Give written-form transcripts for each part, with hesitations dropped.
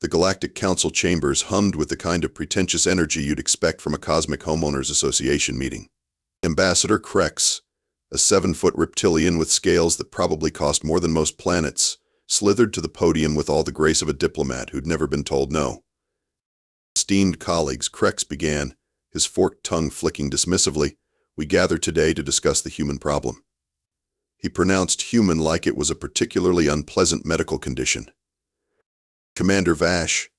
The Galactic Council chambers hummed with the kind of pretentious energy you'd expect from a cosmic homeowners association meeting. Ambassador Krex, a 7-foot reptilian with scales that probably cost more than most planets, slithered to the podium with all the grace of a diplomat who'd never been told no. Esteemed colleagues, Krex began, his forked tongue flicking dismissively, we gather today to discuss the human problem. He pronounced human like it was a particularly unpleasant medical condition. Commander Vash,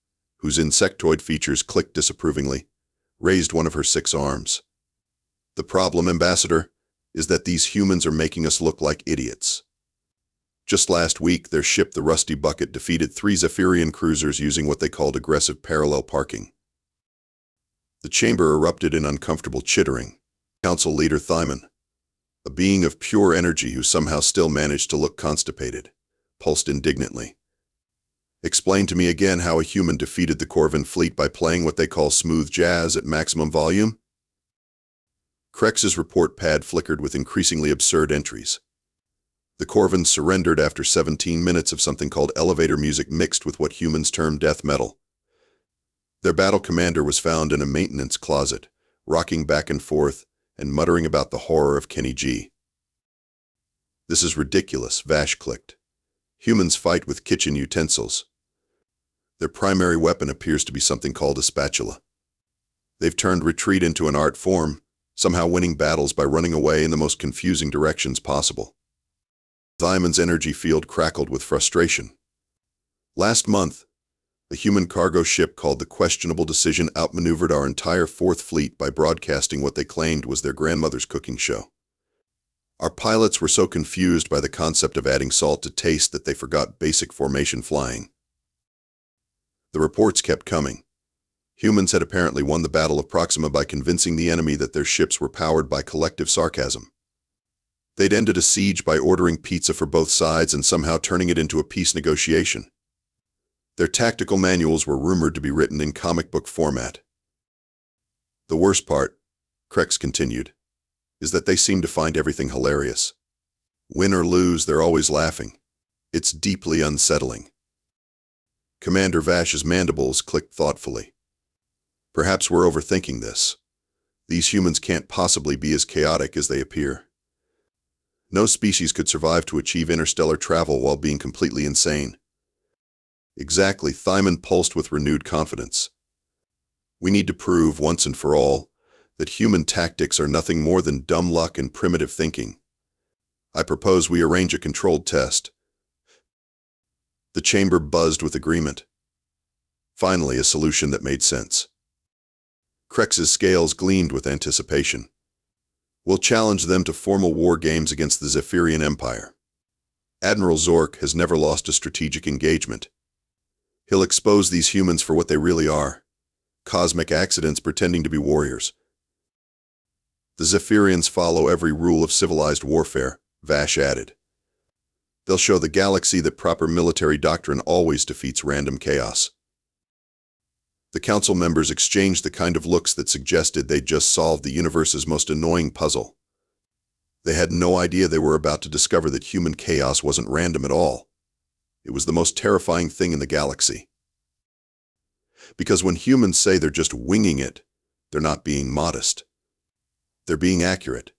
whose insectoid features clicked disapprovingly, raised one of her 6 arms. The problem, Ambassador, is that these humans are making us look like idiots. Just last week, their ship, the Rusty Bucket, defeated 3 Zephyrian cruisers using what they called aggressive parallel parking. The chamber erupted in uncomfortable chittering. Council leader Thyman, a being of pure energy who somehow still managed to look constipated, pulsed indignantly. Explain to me again how a human defeated the Corvan fleet by playing what they call smooth jazz at maximum volume? Krex's report pad flickered with increasingly absurd entries. The Corvans surrendered after 17 minutes of something called elevator music mixed with what humans term death metal. Their battle commander was found in a maintenance closet, rocking back and forth and muttering about the horror of Kenny G. This is ridiculous, Vash clicked. Humans fight with kitchen utensils. Their primary weapon appears to be something called a spatula. They've turned retreat into an art form, somehow winning battles by running away in the most confusing directions possible. Thyman's energy field crackled with frustration. Last month, a human cargo ship called the Questionable Decision outmaneuvered our entire 4th Fleet by broadcasting what they claimed was their grandmother's cooking show. Our pilots were so confused by the concept of adding salt to taste that they forgot basic formation flying. The reports kept coming. Humans had apparently won the Battle of Proxima by convincing the enemy that their ships were powered by collective sarcasm. They'd ended a siege by ordering pizza for both sides and somehow turning it into a peace negotiation. Their tactical manuals were rumored to be written in comic book format. The worst part, Krex continued, is that they seem to find everything hilarious. Win or lose, they're always laughing. It's deeply unsettling. Commander Vash's mandibles clicked thoughtfully. Perhaps we're overthinking this. These humans can't possibly be as chaotic as they appear. No species could survive to achieve interstellar travel while being completely insane. Exactly, Thyman pulsed with renewed confidence. We need to prove, once and for all, that human tactics are nothing more than dumb luck and primitive thinking. I propose we arrange a controlled test. The chamber buzzed with agreement. Finally, a solution that made sense. Krex's scales gleamed with anticipation. We'll challenge them to formal war games against the Zephyrian Empire. Admiral Zork has never lost a strategic engagement. He'll expose these humans for what they really are. Cosmic accidents pretending to be warriors. The Zephyrians follow every rule of civilized warfare, Vash added. They'll show the galaxy that proper military doctrine always defeats random chaos. The council members exchanged the kind of looks that suggested they'd just solved the universe's most annoying puzzle. They had no idea they were about to discover that human chaos wasn't random at all. It was the most terrifying thing in the galaxy. Because when humans say they're just winging it, they're not being modest. They're being accurate.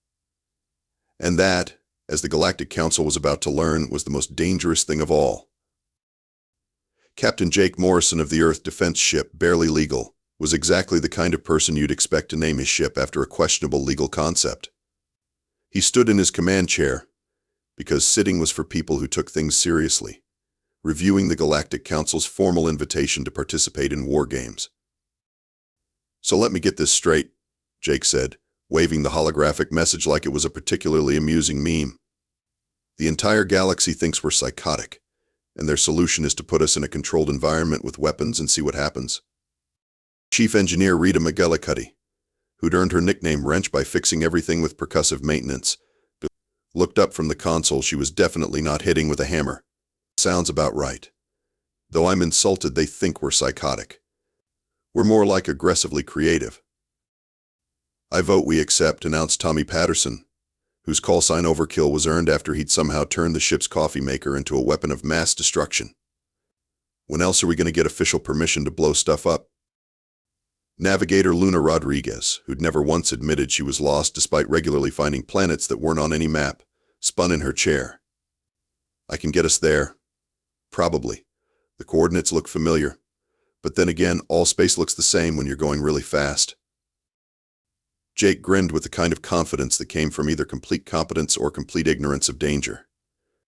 And that, as the Galactic Council was about to learn, was the most dangerous thing of all. Captain Jake Morrison of the Earth defense ship, Barely Legal, was exactly the kind of person you'd expect to name his ship after a questionable legal concept. He stood in his command chair, because sitting was for people who took things seriously, reviewing the Galactic Council's formal invitation to participate in war games. So let me get this straight, Jake said, waving the holographic message like it was a particularly amusing meme. The entire galaxy thinks we're psychotic, and their solution is to put us in a controlled environment with weapons and see what happens. Chief Engineer Rita McGillicuddy, who'd earned her nickname Wrench by fixing everything with percussive maintenance, looked up from the console she was definitely not hitting with a hammer. Sounds about right. Though I'm insulted they think we're psychotic. We're more like aggressively creative. I vote we accept, announced Tommy Patterson, whose callsign Overkill was earned after he'd somehow turned the ship's coffee maker into a weapon of mass destruction. When else are we going to get official permission to blow stuff up? Navigator Luna Rodriguez, who'd never once admitted she was lost despite regularly finding planets that weren't on any map, spun in her chair. I can get us there. Probably. The coordinates look familiar. But then again, all space looks the same when you're going really fast. Jake grinned with the kind of confidence that came from either complete competence or complete ignorance of danger.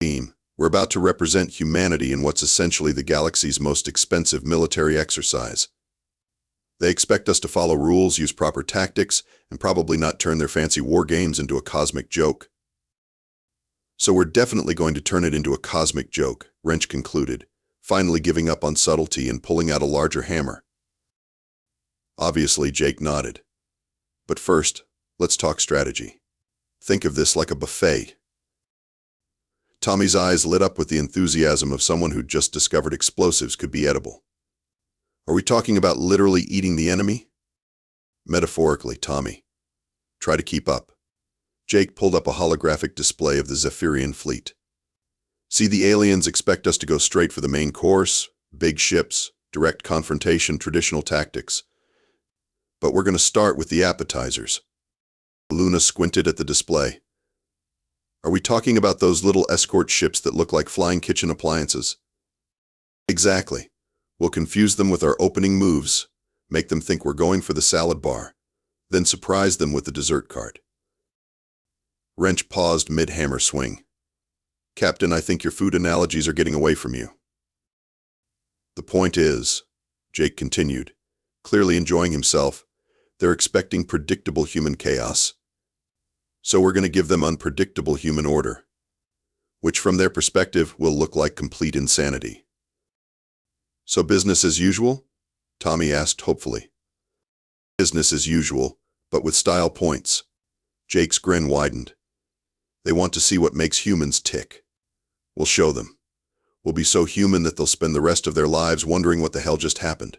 Team, we're about to represent humanity in what's essentially the galaxy's most expensive military exercise. They expect us to follow rules, use proper tactics, and probably not turn their fancy war games into a cosmic joke. So we're definitely going to turn it into a cosmic joke, Wrench concluded, finally giving up on subtlety and pulling out a larger hammer. Obviously, Jake nodded. But first, let's talk strategy. Think of this like a buffet. Tommy's eyes lit up with the enthusiasm of someone who'd just discovered explosives could be edible. Are we talking about literally eating the enemy? Metaphorically, Tommy. Try to keep up. Jake pulled up a holographic display of the Zephyrian fleet. See, the aliens expect us to go straight for the main course, big ships, direct confrontation, traditional tactics. But we're going to start with the appetizers. Luna squinted at the display. Are we talking about those little escort ships that look like flying kitchen appliances? Exactly. We'll confuse them with our opening moves, make them think we're going for the salad bar, then surprise them with the dessert cart. Wrench paused mid-hammer swing. Captain, I think your food analogies are getting away from you. The point is, Jake continued, clearly enjoying himself, they're expecting predictable human chaos. So we're going to give them unpredictable human order, which from their perspective will look like complete insanity. So business as usual? Tommy asked hopefully. Business as usual, but with style points. Jake's grin widened. They want to see what makes humans tick. We'll show them. We'll be so human that they'll spend the rest of their lives wondering what the hell just happened.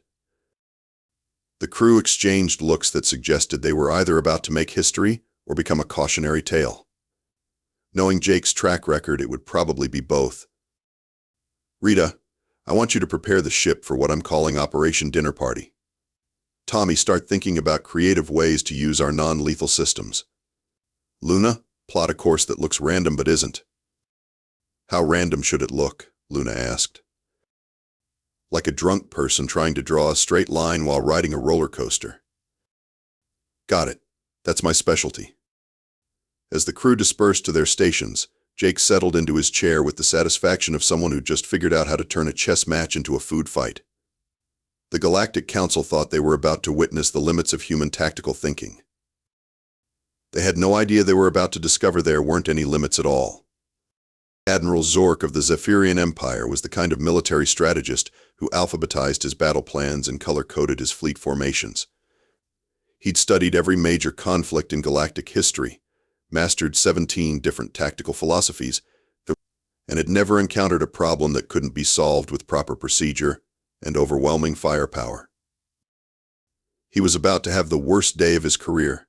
The crew exchanged looks that suggested they were either about to make history or become a cautionary tale. Knowing Jake's track record, it would probably be both. Rita, I want you to prepare the ship for what I'm calling Operation Dinner Party. Tommy, start thinking about creative ways to use our non-lethal systems. Luna, plot a course that looks random but isn't. How random should it look? Luna asked. Like a drunk person trying to draw a straight line while riding a roller coaster. Got it. That's my specialty. As the crew dispersed to their stations, Jake settled into his chair with the satisfaction of someone who'd just figured out how to turn a chess match into a food fight. The Galactic Council thought they were about to witness the limits of human tactical thinking. They had no idea they were about to discover there weren't any limits at all. Admiral Zork of the Zephyrian Empire was the kind of military strategist who alphabetized his battle plans and color-coded his fleet formations. He'd studied every major conflict in galactic history, mastered 17 different tactical philosophies, and had never encountered a problem that couldn't be solved with proper procedure and overwhelming firepower. He was about to have the worst day of his career.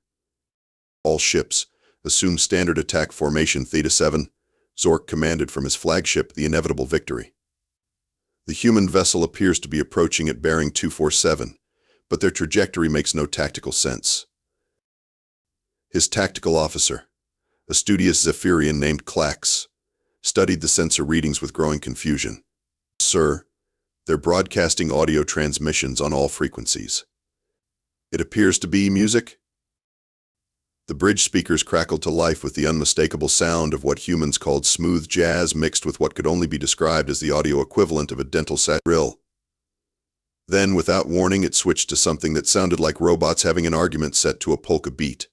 All ships, assume standard attack formation Theta 7, Zork commanded from his flagship the inevitable Victory. The human vessel appears to be approaching at bearing 247, but their trajectory makes no tactical sense. His tactical officer, a studious Zephyrian named Klax, studied the sensor readings with growing confusion. Sir, they're broadcasting audio transmissions on all frequencies. It appears to be music? The bridge speakers crackled to life with the unmistakable sound of what humans called smooth jazz mixed with what could only be described as the audio equivalent of a dental set drill. Then, without warning, it switched to something that sounded like robots having an argument set to a polka beat.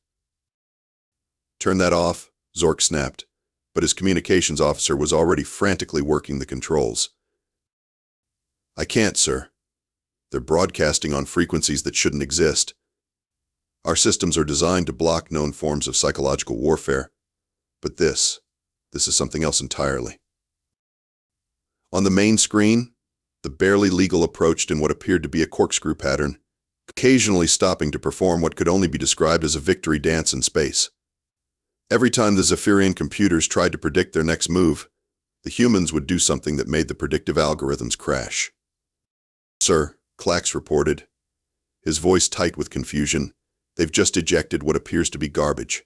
Turn that off, Zork snapped, but his communications officer was already frantically working the controls. I can't, sir. They're broadcasting on frequencies that shouldn't exist. Our systems are designed to block known forms of psychological warfare, but this is something else entirely. On the main screen, the barely legal approached in what appeared to be a corkscrew pattern, occasionally stopping to perform what could only be described as a victory dance in space. Every time the Zephyrian computers tried to predict their next move, the humans would do something that made the predictive algorithms crash. Sir, Clax reported, his voice tight with confusion. They've just ejected what appears to be garbage.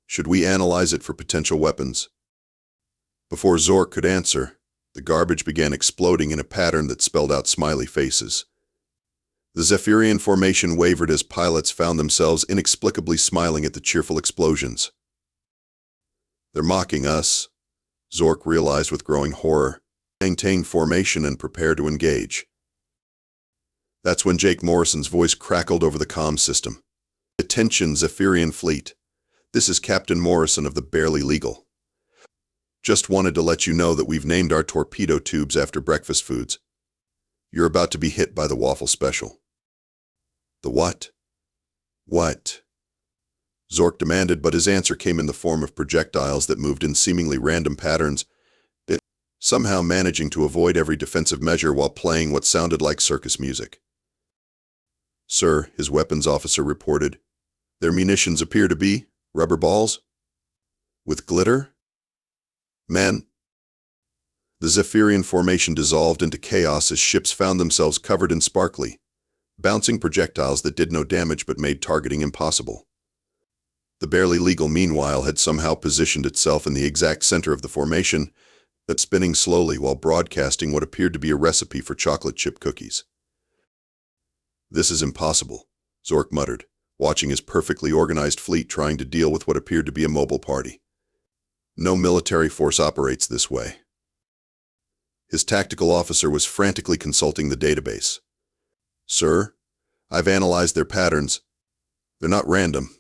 Should we analyze it for potential weapons? Before Zork could answer, the garbage began exploding in a pattern that spelled out smiley faces. The Zephyrian formation wavered as pilots found themselves inexplicably smiling at the cheerful explosions. They're mocking us, Zork realized with growing horror. Maintain formation and prepare to engage. That's when Jake Morrison's voice crackled over the comm system. Attention, Zephyrian fleet. This is Captain Morrison of the Barely Legal. Just wanted to let you know that we've named our torpedo tubes after breakfast foods. You're about to be hit by the waffle special. The what? What? Zork demanded, but his answer came in the form of projectiles that moved in seemingly random patterns, somehow managing to avoid every defensive measure while playing what sounded like circus music. Sir, his weapons officer reported, their munitions appear to be rubber balls? With glitter? Man. The Zephyrian formation dissolved into chaos as ships found themselves covered in sparkly, bouncing projectiles that did no damage but made targeting impossible. The Barely Legal, meanwhile, had somehow positioned itself in the exact center of the formation, that spinning slowly while broadcasting what appeared to be a recipe for chocolate chip cookies. This is impossible, Zork muttered, watching his perfectly organized fleet trying to deal with what appeared to be a mobile party. No military force operates this way. His tactical officer was frantically consulting the database. Sir, I've analyzed their patterns. They're not random.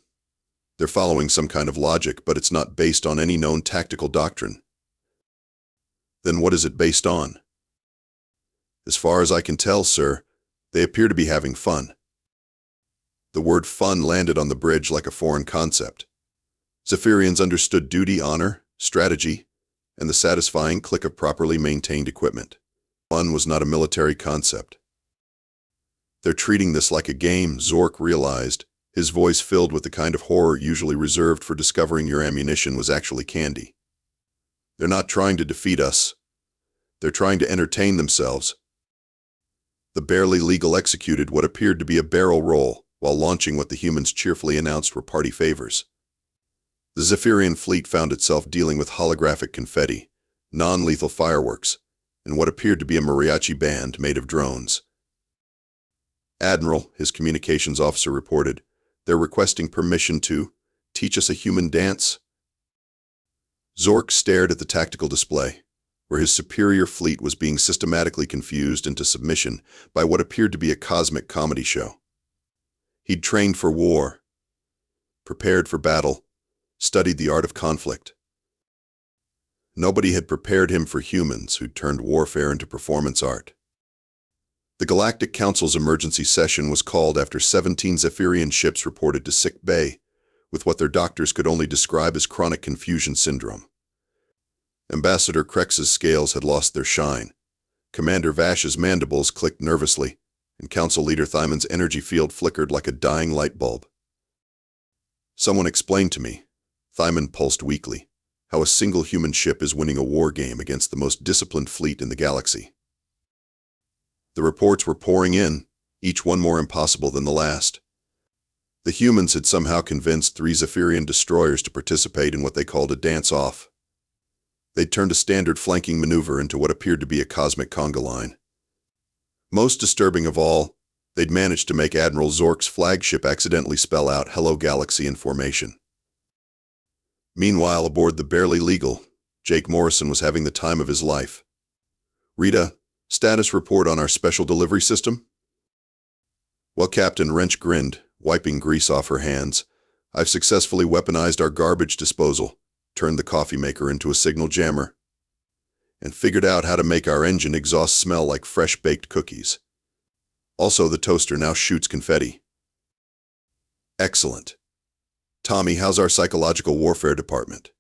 They're following some kind of logic, but it's not based on any known tactical doctrine. Then what is it based on? As far as I can tell, sir, they appear to be having fun. The word fun landed on the bridge like a foreign concept. Zephyrians understood duty, honor, strategy, and the satisfying click of properly maintained equipment. Fun was not a military concept. They're treating this like a game, Zork realized, his voice filled with the kind of horror usually reserved for discovering your ammunition was actually candy. They're not trying to defeat us. They're trying to entertain themselves. The Barely Legal executed what appeared to be a barrel roll while launching what the humans cheerfully announced were party favors. The Zephyrian fleet found itself dealing with holographic confetti, non-lethal fireworks, and what appeared to be a mariachi band made of drones. Admiral, his communications officer reported, they're requesting permission to teach us a human dance. Zork stared at the tactical display, where his superior fleet was being systematically confused into submission by what appeared to be a cosmic comedy show. He'd trained for war, prepared for battle, studied the art of conflict. Nobody had prepared him for humans who'd turned warfare into performance art. The Galactic Council's emergency session was called after 17 Zephyrian ships reported to sick bay, with what their doctors could only describe as chronic confusion syndrome. Ambassador Krex's scales had lost their shine. Commander Vash's mandibles clicked nervously, and Council Leader Thymon's energy field flickered like a dying light bulb. Someone explained to me, Thymon pulsed weakly, how a single human ship is winning a war game against the most disciplined fleet in the galaxy. The reports were pouring in, each one more impossible than the last. The humans had somehow convinced 3 Zephyrian destroyers to participate in what they called a dance-off. They'd turned a standard flanking maneuver into what appeared to be a cosmic conga line. Most disturbing of all, they'd managed to make Admiral Zork's flagship accidentally spell out "Hello Galaxy" in formation. Meanwhile, aboard the Barely Legal, Jake Morrison was having the time of his life. Rita, status report on our special delivery system? Well, Captain Wrench grinned, wiping grease off her hands. I've successfully weaponized our garbage disposal, turned the coffee maker into a signal jammer, and figured out how to make our engine exhaust smell like fresh-baked cookies. Also, the toaster now shoots confetti. Excellent. Tommy, how's our psychological warfare department?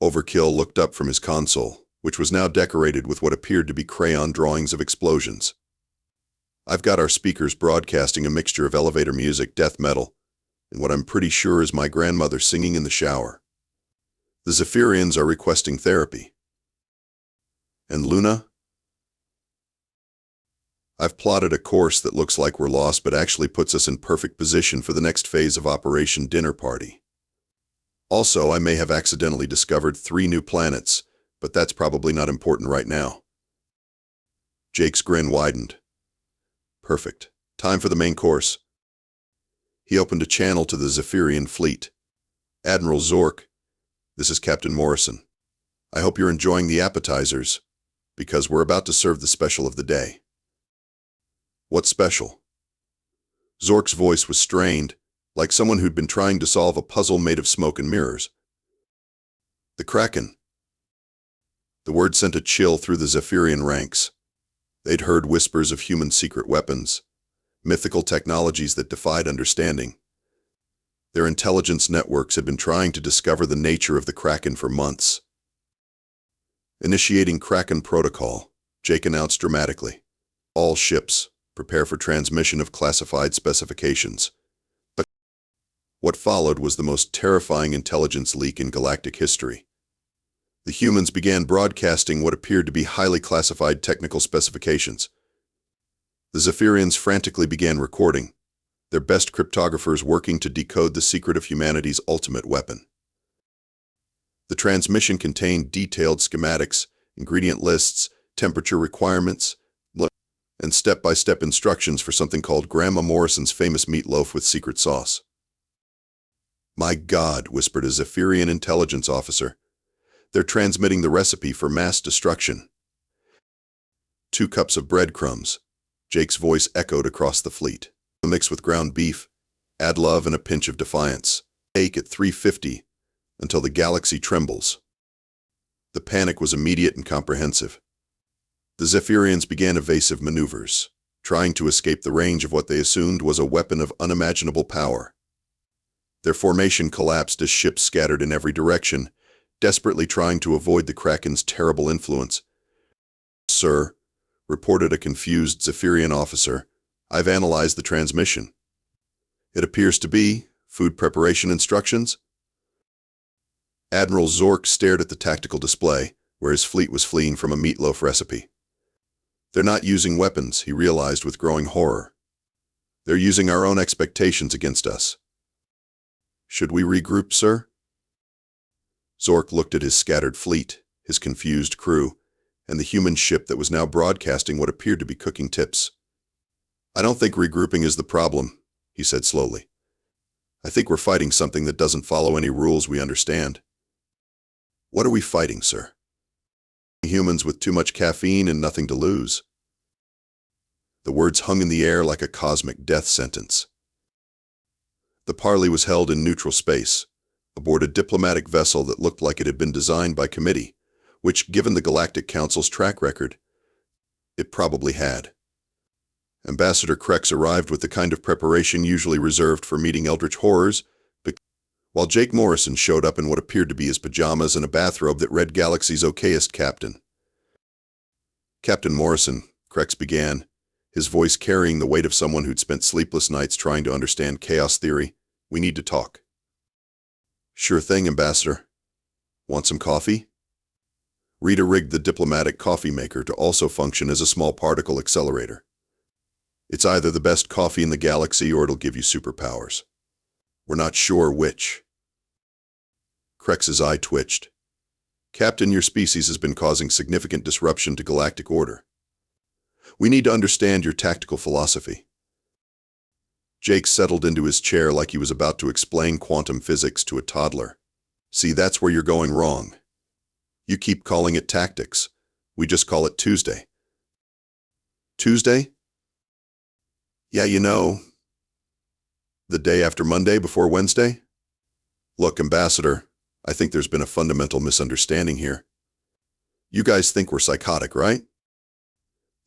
Overkill looked up from his console, which was now decorated with what appeared to be crayon drawings of explosions. I've got our speakers broadcasting a mixture of elevator music, death metal, and what I'm pretty sure is my grandmother singing in the shower. The Zephyrians are requesting therapy. And Luna? I've plotted a course that looks like we're lost but actually puts us in perfect position for the next phase of Operation Dinner Party. Also, I may have accidentally discovered 3 new planets, but that's probably not important right now. Jake's grin widened. Perfect. Time for the main course. He opened a channel to the Zephyrian fleet. Admiral Zork, this is Captain Morrison. I hope you're enjoying the appetizers, because we're about to serve the special of the day. What special? Zork's voice was strained, like someone who'd been trying to solve a puzzle made of smoke and mirrors. The Kraken. The word sent a chill through the Zephyrian ranks. They'd heard whispers of human secret weapons, mythical technologies that defied understanding. Their intelligence networks had been trying to discover the nature of the Kraken for months. Initiating Kraken protocol, Jake announced dramatically. All ships, prepare for transmission of classified specifications. But what followed was the most terrifying intelligence leak in galactic history. The humans began broadcasting what appeared to be highly classified technical specifications. The Zephyrians frantically began recording, their best cryptographers working to decode the secret of humanity's ultimate weapon. The transmission contained detailed schematics, ingredient lists, temperature requirements, and step-by-step instructions for something called Grandma Morrison's famous meatloaf with secret sauce. "My God," whispered a Zephyrian intelligence officer. "They're transmitting the recipe for mass destruction." 2 cups of breadcrumbs. Jake's voice echoed across the fleet. Mix with ground beef. Add love and a pinch of defiance. Bake at 350 until the galaxy trembles. The panic was immediate and comprehensive. The Zephyrians began evasive maneuvers, trying to escape the range of what they assumed was a weapon of unimaginable power. Their formation collapsed as ships scattered in every direction, desperately trying to avoid the Kraken's terrible influence. "Sir," reported a confused Zephyrian officer, "I've analyzed the transmission. It appears to be food preparation instructions." Admiral Zork stared at the tactical display, where his fleet was fleeing from a meatloaf recipe. "They're not using weapons," he realized with growing horror. "They're using our own expectations against us." "Should we regroup, sir?" Zork looked at his scattered fleet, his confused crew, and the human ship that was now broadcasting what appeared to be cooking tips. "I don't think regrouping is the problem," he said slowly. "I think we're fighting something that doesn't follow any rules we understand." "What are we fighting, sir?" "Humans with too much caffeine and nothing to lose." The words hung in the air like a cosmic death sentence. The parley was held in neutral space, aboard a diplomatic vessel that looked like it had been designed by committee, which, given the Galactic Council's track record, it probably had. Ambassador Krex arrived with the kind of preparation usually reserved for meeting eldritch horrors, while Jake Morrison showed up in what appeared to be his pajamas and a bathrobe that read Galaxy's okayest captain. "Captain Morrison," Krex began, his voice carrying the weight of someone who'd spent sleepless nights trying to understand chaos theory, "we need to talk." "Sure thing, Ambassador. Want some coffee?" Rita rigged the diplomatic coffee maker to also function as a small particle accelerator. "It's either the best coffee in the galaxy or it'll give you superpowers. We're not sure which." Krex's eye twitched. "Captain, your species has been causing significant disruption to galactic order. We need to understand your tactical philosophy." Jake settled into his chair like he was about to explain quantum physics to a toddler. "See, that's where you're going wrong. You keep calling it tactics. We just call it Tuesday." "Tuesday?" "Yeah, you know, the day after Monday before Wednesday." "Look, Ambassador, I think there's been a fundamental misunderstanding here. You guys think we're psychotic, right?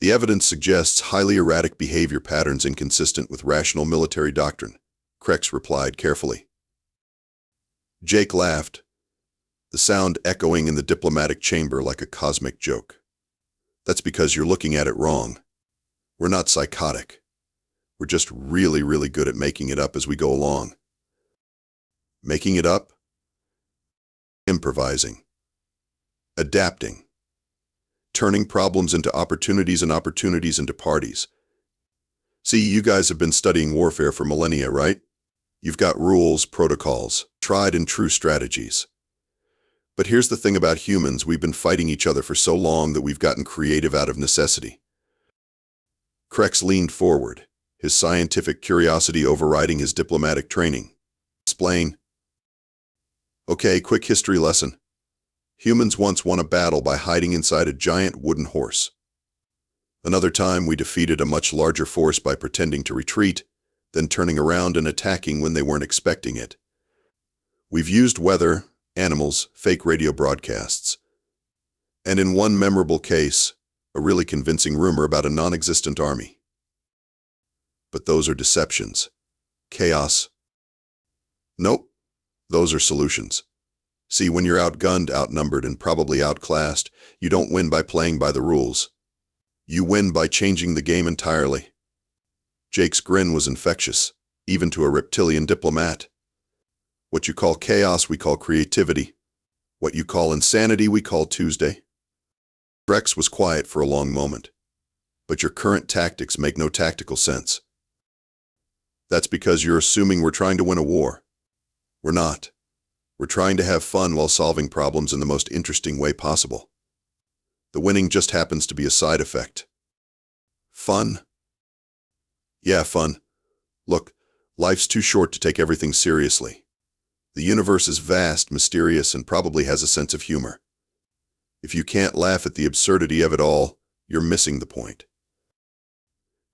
The evidence suggests highly erratic behavior patterns inconsistent with rational military doctrine," Krex replied carefully. Jake laughed, the sound echoing in the diplomatic chamber like a cosmic joke. "That's because you're looking at it wrong. We're not psychotic. We're just really, really good at making it up as we go along." "Making it up?" "Improvising. Adapting. Turning problems into opportunities and opportunities into parties. See, you guys have been studying warfare for millennia, right? You've got rules, protocols, tried and true strategies. But here's the thing about humans, we've been fighting each other for so long that we've gotten creative out of necessity. Krex leaned forward, his scientific curiosity overriding his diplomatic training. Explain. Okay, quick history lesson. Humans once won a battle by hiding inside a giant wooden horse. Another time, we defeated a much larger force by pretending to retreat, then turning around and attacking when they weren't expecting it. We've used weather, animals, fake radio broadcasts, and in one memorable case, a really convincing rumor about a non-existent army. But those are deceptions. Chaos. Nope, those are solutions. See, when you're outgunned, outnumbered, and probably outclassed, you don't win by playing by the rules. You win by changing the game entirely. Jake's grin was infectious, even to a reptilian diplomat. What you call chaos, we call creativity. What you call insanity, we call Tuesday. Rex was quiet for a long moment. But your current tactics make no tactical sense. That's because you're assuming we're trying to win a war. We're not. We're trying to have fun while solving problems in the most interesting way possible. The winning just happens to be a side effect. Fun? Yeah, fun. Look, life's too short to take everything seriously. The universe is vast, mysterious, and probably has a sense of humor. If you can't laugh at the absurdity of it all, you're missing the point.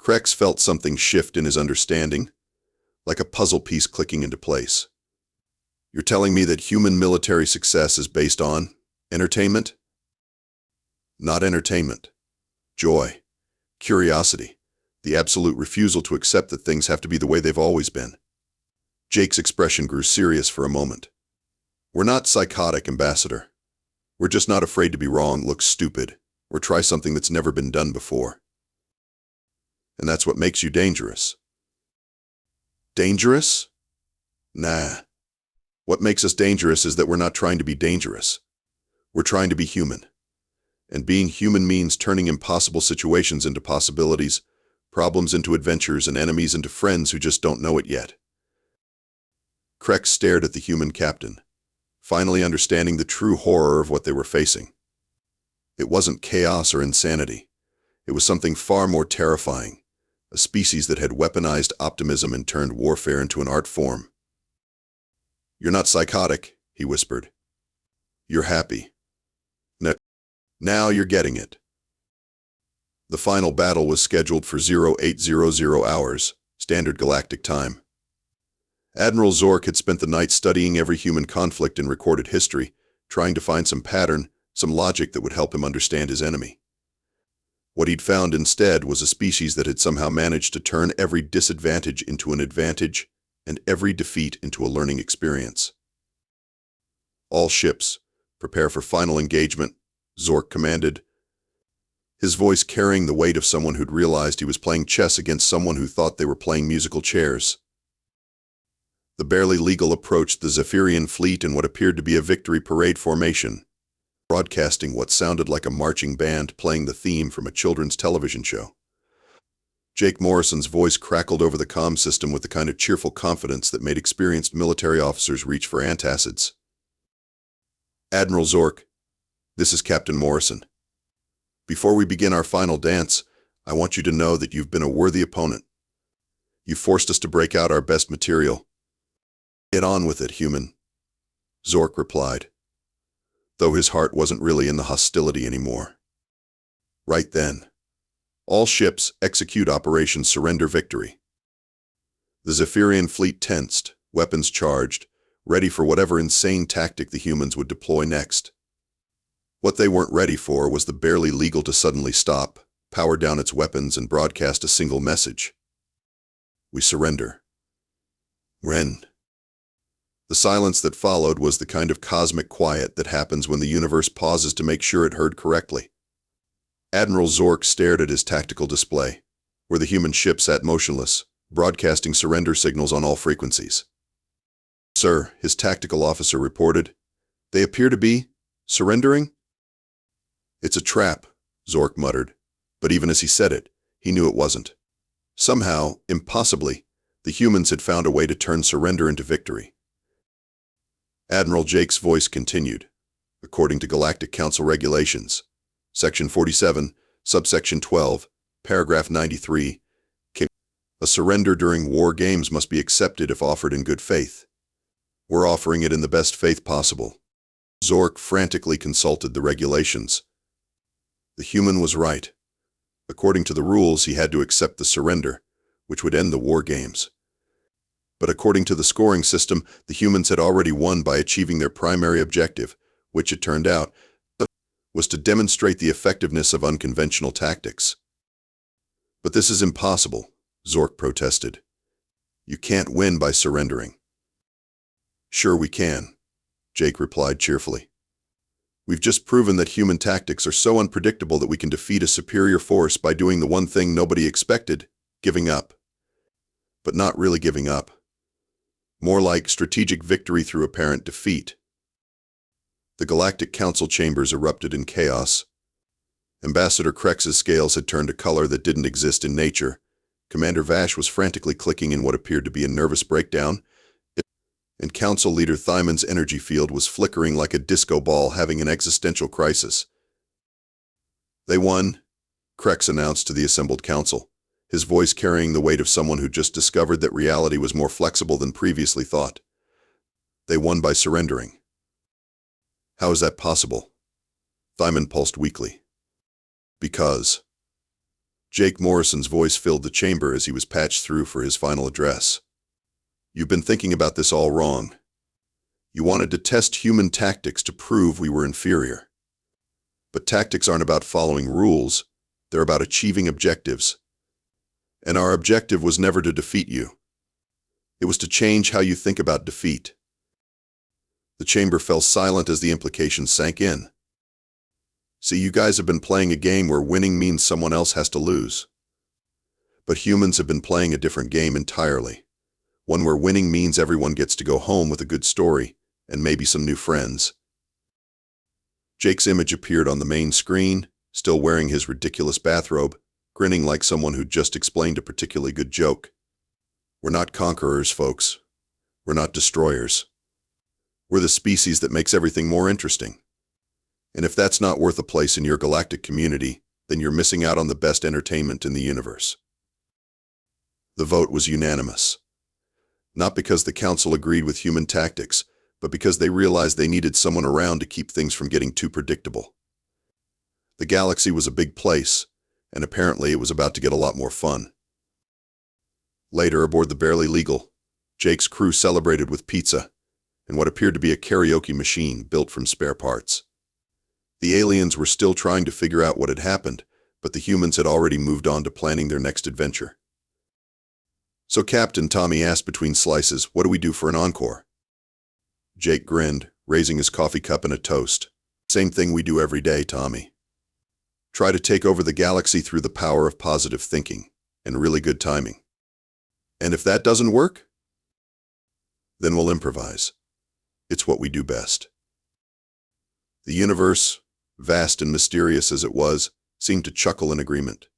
Krex felt something shift in his understanding, like a puzzle piece clicking into place. You're telling me that human military success is based on entertainment? Not entertainment. Joy. Curiosity. The absolute refusal to accept that things have to be the way they've always been. Jake's expression grew serious for a moment. We're not psychotic, Ambassador. We're just not afraid to be wrong, look stupid, or try something that's never been done before. And that's what makes you dangerous. Dangerous? Nah. What makes us dangerous is that we're not trying to be dangerous. We're trying to be human. And being human means turning impossible situations into possibilities, problems into adventures, and enemies into friends who just don't know it yet. Krex stared at the human captain, finally understanding the true horror of what they were facing. It wasn't chaos or insanity. It was something far more terrifying, a species that had weaponized optimism and turned warfare into an art form. You're not psychotic, he whispered. You're happy. Now you're getting it. The final battle was scheduled for 0800 hours, standard galactic time. Admiral Zork had spent the night studying every human conflict in recorded history, trying to find some pattern, some logic that would help him understand his enemy. What he'd found instead was a species that had somehow managed to turn every disadvantage into an advantage and every defeat into a learning experience. All ships, prepare for final engagement, Zork commanded, his voice carrying the weight of someone who'd realized he was playing chess against someone who thought they were playing musical chairs. The barely legal approached the Zephyrian fleet in what appeared to be a victory parade formation, broadcasting what sounded like a marching band playing the theme from a children's television show. Jake Morrison's voice crackled over the comm system with the kind of cheerful confidence that made experienced military officers reach for antacids. Admiral Zork, this is Captain Morrison. Before we begin our final dance, I want you to know that you've been a worthy opponent. You forced us to break out our best material. Get on with it, human, Zork replied, though his heart wasn't really in the hostility anymore. Right then, all ships execute Operation Surrender Victory. The Zephyrian fleet tensed, weapons charged, ready for whatever insane tactic the humans would deploy next. What they weren't ready for was the barely legal to suddenly stop, power down its weapons, and broadcast a single message. We surrender. Ren. The silence that followed was the kind of cosmic quiet that happens when the universe pauses to make sure it heard correctly. Admiral Zork stared at his tactical display, where the human ship sat motionless, broadcasting surrender signals on all frequencies. Sir, his tactical officer reported, they appear to be surrendering? It's a trap, Zork muttered, but even as he said it, he knew it wasn't. Somehow, impossibly, the humans had found a way to turn surrender into victory. Admiral Jake's voice continued. According to Galactic Council regulations, Section 47, Subsection 12, Paragraph 93, a surrender during war games must be accepted if offered in good faith. We're offering it in the best faith possible. Zork frantically consulted the regulations. The human was right. According to the rules, he had to accept the surrender, which would end the war games. But according to the scoring system, the humans had already won by achieving their primary objective, which, it turned out, was to demonstrate the effectiveness of unconventional tactics. But this is impossible, Zork protested. You can't win by surrendering. Sure we can, Jake replied cheerfully. We've just proven that human tactics are so unpredictable that we can defeat a superior force by doing the one thing nobody expected, giving up. But not really giving up. More like strategic victory through apparent defeat. The Galactic Council chambers erupted in chaos. Ambassador Krex's scales had turned a color that didn't exist in nature. Commander Vash was frantically clicking in what appeared to be a nervous breakdown, and Council Leader Thymon's energy field was flickering like a disco ball having an existential crisis. They won, Krex announced to the assembled council, his voice carrying the weight of someone who just discovered that reality was more flexible than previously thought. They won by surrendering. How is that possible? Thymon pulsed weakly. Because. Jake Morrison's voice filled the chamber as he was patched through for his final address. You've been thinking about this all wrong. You wanted to test human tactics to prove we were inferior. But tactics aren't about following rules, they're about achieving objectives. And our objective was never to defeat you. It was to change how you think about defeat. The chamber fell silent as the implications sank in. See, you guys have been playing a game where winning means someone else has to lose. But humans have been playing a different game entirely. One where winning means everyone gets to go home with a good story, and maybe some new friends. Jake's image appeared on the main screen, still wearing his ridiculous bathrobe, grinning like someone who'd just explained a particularly good joke. We're not conquerors, folks. We're not destroyers. We're the species that makes everything more interesting. And if that's not worth a place in your galactic community, then you're missing out on the best entertainment in the universe. The vote was unanimous. Not because the council agreed with human tactics, but because they realized they needed someone around to keep things from getting too predictable. The galaxy was a big place, and apparently it was about to get a lot more fun. Later, aboard the barely legal, Jake's crew celebrated with pizza and what appeared to be a karaoke machine built from spare parts. The aliens were still trying to figure out what had happened, but the humans had already moved on to planning their next adventure. So Captain, Tommy asked between slices, what do we do for an encore? Jake grinned, raising his coffee cup in a toast. Same thing we do every day, Tommy. Try to take over the galaxy through the power of positive thinking and really good timing. And if that doesn't work, then we'll improvise. It's what we do best. The universe, vast and mysterious as it was, seemed to chuckle in agreement.